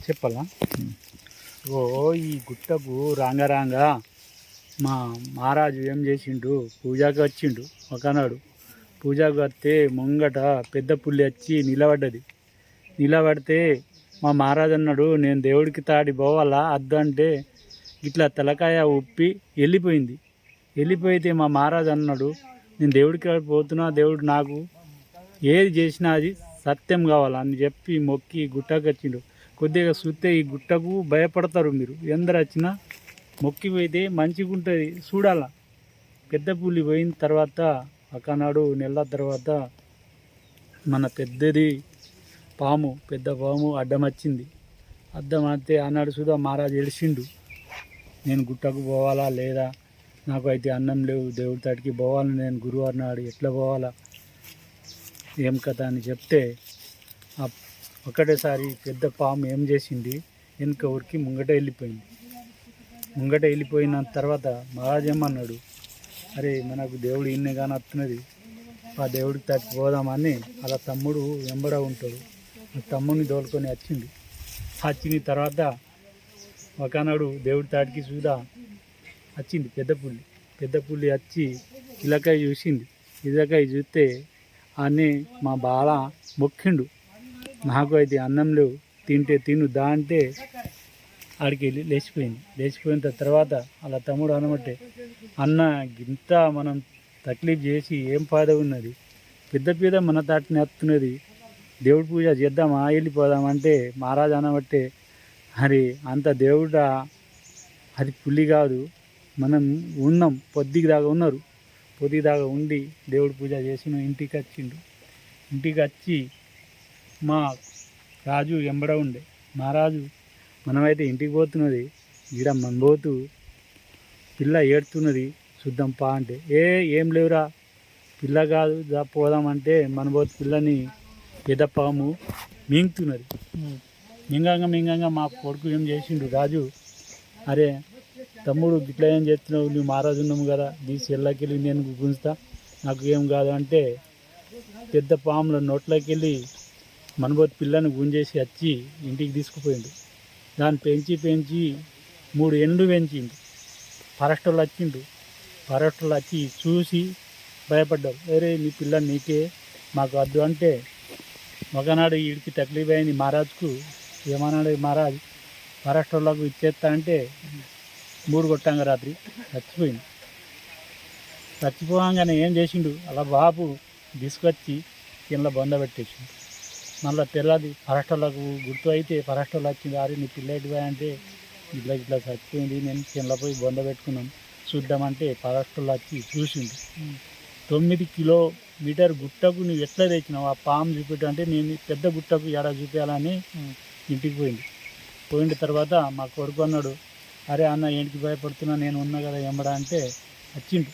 చెప్పాలా? ఓ ఈ గుట్టకు రాంగ మా మహారాజు ఏం చేసిండు, పూజకు వచ్చిండు. ఒకనాడు పూజకు వస్తే ముంగట పెద్ద పుల్లి వచ్చి నిలబడితే మా మహారాజు అన్నాడు, నేను దేవుడికి తాడి పోవాలా అద్దు అంటే ఇట్లా తలకాయ ఉప్పి వెళ్ళిపోయితే మా మహారాజు అన్నాడు, నేను దేవుడికి పోతున్నా, దేవుడు నాకు ఏది చేసినా అది సత్యం కావాలా అని చెప్పి మొక్కి గుట్టకు వచ్చిండు. కొద్దిగా చూస్తే ఈ గుట్టకు భయపడతారు మీరు, ఎందరు వచ్చినా మొక్కిపోయితే మంచిగా ఉంటుంది చూడాలా. పెద్ద పులి పోయిన తర్వాత ఒకనాడు నెల తర్వాత మన పెద్ద పాము అడ్డం వచ్చింది. అడ్డం వస్తే ఆనాడు సుధా మహారాజు ఏడిచిండు, నేను గుట్టకు పోవాలా లేదా, నాకు అయితే అన్నం లేవు, దేవుడి తాటికి పోవాలి, నేను గురువారం నాడు ఎట్లా పోవాలా ఏం కథ అని చెప్తే ఒకటేసారి పెద్ద పాము ఏం చేసింది, వెనుక ఊరికి ముంగట వెళ్ళిపోయిన తర్వాత మహారాజు ఏమన్నాడు, అరే మనకు దేవుడు ఇన్నే కానీ వస్తున్నది, ఆ దేవుడికి తాకి పోదామని అలా తమ్ముడు వెంబడ ఉంటాడు. ఆ తమ్ముడిని తోలుకొని వచ్చిన తర్వాత ఒకనాడు దేవుడి తాటికి చూదా వచ్చింది పెద్ద పుల్లి వచ్చి ఇలకాయ చూస్తే అని మా బాల మొక్కిండు, నాకు అయితే అన్నం లేవు, తింటే తిను అంటే ఆడికి వెళ్ళి లేచిపోయిన తర్వాత అలా తమ్ముడు అనబట్టే, అన్న ఇంత మనం తక్లీఫ్ చేసి ఏం ఫాయిదా ఉన్నది, పెద్ద మన తాటిని వస్తున్నది, దేవుడి పూజ చేద్దామా వెళ్ళిపోదామంటే మహారాజు అనబట్టే, మరి అంత దేవుడా అది పులి కాదు, మనం ఉన్నాం, పొద్దుకి దాకా ఉండి దేవుడి పూజ చేసిన ఇంటికి వచ్చి మా రాజు ఎంబడ ఉండే, మహారాజు మనమైతే ఇంటికి పోతున్నది, ఈడ మనబోతు పిల్ల ఏడుతున్నది చూద్దాం పా అంటే, ఏం లేవురా పిల్ల కాదు పోదామంటే మనబోతు పిల్లని పెద్ద పాము మింగుతున్నది. మింగంగా మా కొడుకు ఏం చేసిండు రాజు, అరే తమ్ముడు గిట్లా ఏం చేస్తున్నావు, నువ్వు మహారాజు ఉన్నాము కదా, తీసి ఎల్లకి వెళ్ళి నేను గుంజుతా, నాకు ఏం కాదు అంటే పెద్ద పాముల నోట్లోకి వెళ్ళి మనబోతు పిల్లని గుంజేసి వచ్చి ఇంటికి తీసుకుపోయిండు. దాన్ని పెంచి 3 ఎండ్లు పెంచిండు. ఫారెస్ట్ వాళ్ళు వచ్చి చూసి భయపడ్డారు, అరే నీ పిల్ల నీకే, మాకు వద్దు అంటే ఒకనాడు వీడికి తక్లీఫ్ అయింది మహారాజుకు. ఏమన్నాడు మహారాజు, ఫారెస్ట్ వాళ్ళకు ఇచ్చేస్తా అంటే 3 కొట్టాంగా రాత్రి చచ్చిపోగానే ఏం చేసిండు, అలా బాబు తీసుకొచ్చి కింద బొంద పెట్టేసిండు. మళ్ళీ తెల్లది ఫారెస్ట్ వాళ్ళకు గుర్తు అయితే ఫారెస్ట్ వాళ్ళు వచ్చింది, అరే నీ పిల్ల ఎటు అంటే ఇట్లా చచ్చిపోయింది, నేను కింద పోయి బొంద పెట్టుకున్నాను చూద్దామంటే ఫారెస్ట్ వాళ్ళు వచ్చి చూసిండు. 9 కిలోమీటర్ గుట్టకు నువ్వు ఎట్లా తెచ్చినావు, ఆ పాము చూపెట్టంటే నేను పెద్ద గుట్టకు ఎడ చూపించాలని ఇంటికి పోయిన తర్వాత మా కొడుకు అన్నాడు, అరే అన్న ఏంటికి భయపడుతున్నా, నేను ఉన్నా కదా ఎంబడా అంటే వచ్చిండు.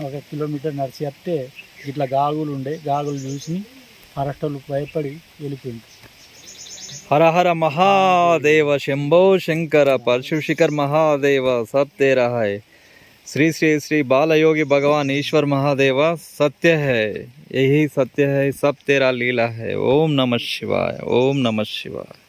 1 కిలోమీటర్ నడిచి వస్తే ఇట్లా గాగులు చూసి ఫారెస్ట్ వాళ్ళు భయపడి వెళ్ళిపోయింది. हर हर महादेव शंभो शंकर परशुशिखर महादेव सब तेरा है। श्री श्री श्री बाल योगी भगवान ईश्वर महादेव सत्य है, यही सत्य है, सब तेरा लीला है। ओम नमः शिवाय, ओम नमः शिवाय।